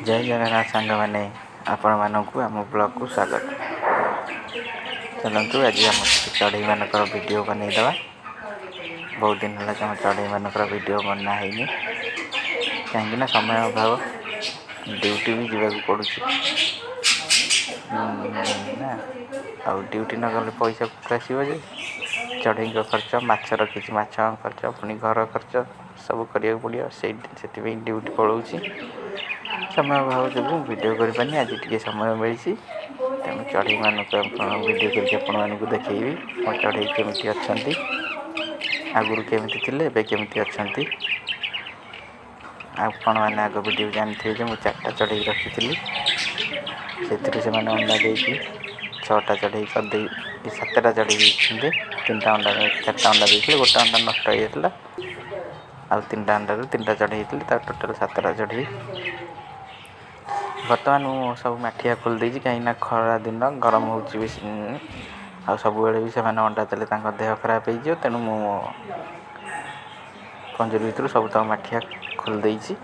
जय जगन्नाथ सांग मैंने आपण मानक आम ब्लॉग को स्वागत। चलतु आज आम चढ़ई मानक वीडियो बनईदे। बहुत दिन है आम चढ़ई मानक वीडियो बना कहीं समय अभाव ड्यूटी भी जावाक पड़ू ना आ ड्यूटी न गले पैसा आसो जे चढ़ई खर्च माछ रखी माछ खर्च पुणी घर खर्च सब करा पड़ो से ड्यूटी पलाऊँ समय अभाव जो वीडियो कर आज टी समय मिली तेणु चढ़ई मानक वीडियो करके देखी मो चढ़ई केमी अच्छा आगुरी केमी थे एमती अच्छा आपण मैंने आग वीडियो जानते हैं मुझे 4टा चढ़ई रखी से अंडा दे 6टा चढ़ई कर 7टा चढ़ई 3टा अंडा 4टा अंडा देते 1टा अंडा नष्ट हो जाता आ 3टा अंडा 3टा चढ़ई टोटाल 7टा चढ़ई। बर्तमान सब मठिया खोल देती कहीं खरा दिन गरम हो सब भी से अंडा देले देह खराब हो तेणु मु पंजूरी भितर सब तक मठिया खोल देती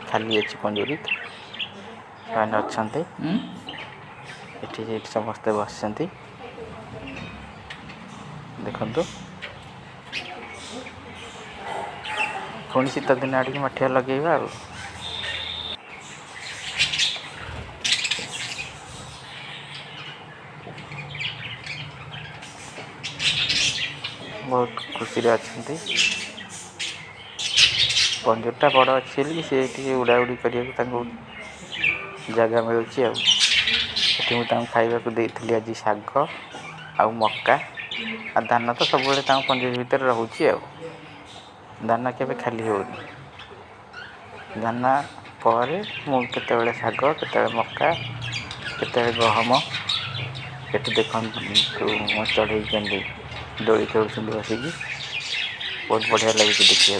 खाली अच्छी पंजूरी से अच्छा ये समस्ते बस देखु पुणी शीत दिन आड़ मठिया लगेगा आ बहुत खुशी अच्छा पंजरटा बड़ अच्छी सी उड़ा उड़ी करने जगह मिलूँ मुझे खाइबा देती आज शाग आ मक्का आ दाना तो सब पंजरी भितर रोचे दाना के खाली हो दाना पर मुझे शाग के मक्का के गहम ये देखो मो चढ़ई के डोली खेल बसिकी बहुत बढ़िया लगे देखिए।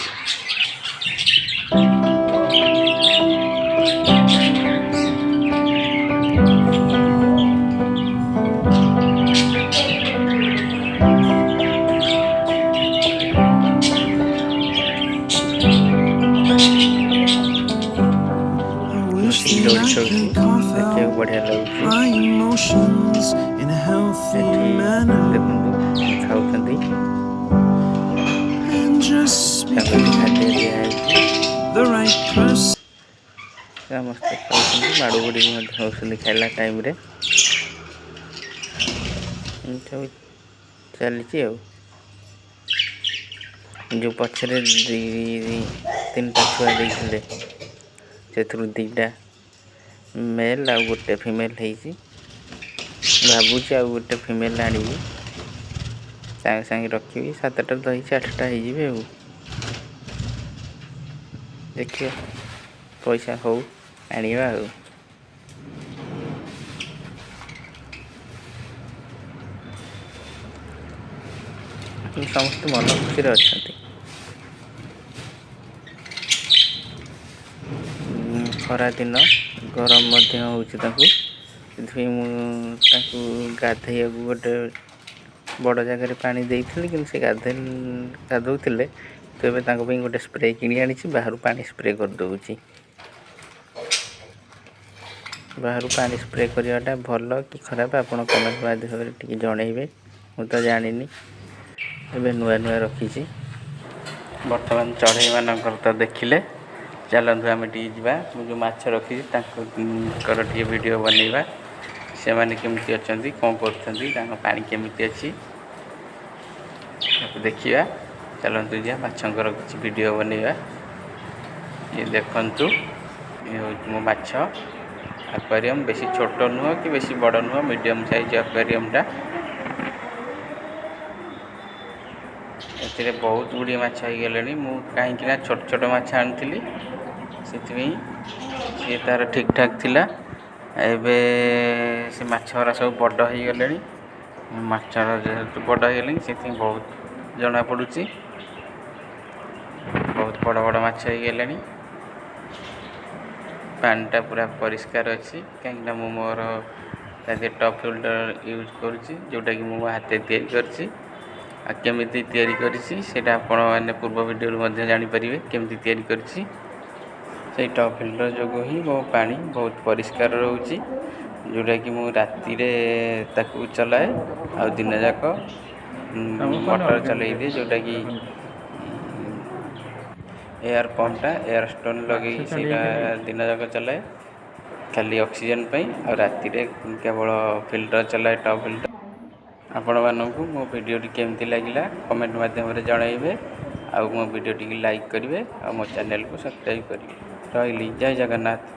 बढ़िया समस्त खाऊँ माड़ गुड़ी खाला टाइम चली जो पचर 3टा छुआ देते से 2टा मेल आ गोटे फीमेल भावुँ आ गोटे फीमेल आनी सांगे सांगे रखी 7टा दही 8टा हो देखिए पैसा हो आनिबा समस्त मन खुशी अच्छा खरा दिन गरम हो गाधे गोटे बड़ जगह पानी देती कि से गाधोले तो ये गोटे स्प्रे कि आनी बाहर पानी स्प्रे कर दूची बाहर पानी स्प्रे करवाटा भल कि खराब आपड़ कमेंट माध्यम टी जनइबे मुझे जानी ए नुआ नुआ रखी बर्तमान चढ़ई मानकर तो देखिले चलतु आम टी जो माछ रखी टे वीडियो बनइबा से मैंने केमती अच्छा कौन कर पानी केमी अच्छी देखा चलतु जा माछर किसी वीडियो बनइबा ये देखु ये हूँ मो माछ एक्वेरियम बेसी छोट नुह कि बेसी बड़ नुह मीडियम साइज एक्वेरियमटा ए बहुत गुड़िए माछ हो गले कहीं छोट छोट माछ आनी से तार ठीक ठाक थिला एबे से माछरा सब बड़ हो गले माछर जेहेतु बड़ हो गले से बहुत जना पड़ुची बहुत बड़ बड़ माछ हो गले पानीटा पूरा परिष्कार अच्छी कहीं मु मोर टॉप फिल्टर यूज करुँची जोटा कि मो हाथ केमी तैयारी करी पूर्व वीडियो जानीपर केमी तैयारी करी ସେଇ ଟପ୍ ଫିଲ୍ଟର ଯୋଗୁଁ ହିଁ ମୋ ପାଣି ବହୁତ ପରିଷ୍କାର ରହୁଛି, ଯେଉଁଟାକି ମୁଁ ରାତିରେ ତାକୁ ଚଲାଏ ଆଉ ଦିନ ଯାକ ମଟର ଚଲେଇ ଦିଏ, ଯେଉଁଟାକି ଏୟାର ପମ୍ପଟା ଏୟାର ଷ୍ଟୋନ୍ ଲଗେଇକି ସେଇଟା ଦିନ ଯାକ ଚଲାଏ ଖାଲି ଅକ୍ସିଜେନ୍ ପାଇଁ, ଆଉ ରାତିରେ କେବଳ ଫିଲ୍ଟର ଚଲାଏ ଟପ୍ ଫିଲ୍ଟର। ଆପଣମାନଙ୍କୁ ମୋ ଭିଡ଼ିଓଟି କେମିତି ଲାଗିଲା କମେଣ୍ଟ ମାଧ୍ୟମରେ ଜଣାଇବେ, ଆଉ ମୋ ଭିଡ଼ିଓଟିକୁ ଲାଇକ୍ କରିବେ ଆଉ ମୋ ଚ୍ୟାନେଲକୁ ସବସ୍କ୍ରାଇବ୍ କରିବେ। ରହିଲି, ଜୟ ଜଗନ୍ନାଥ।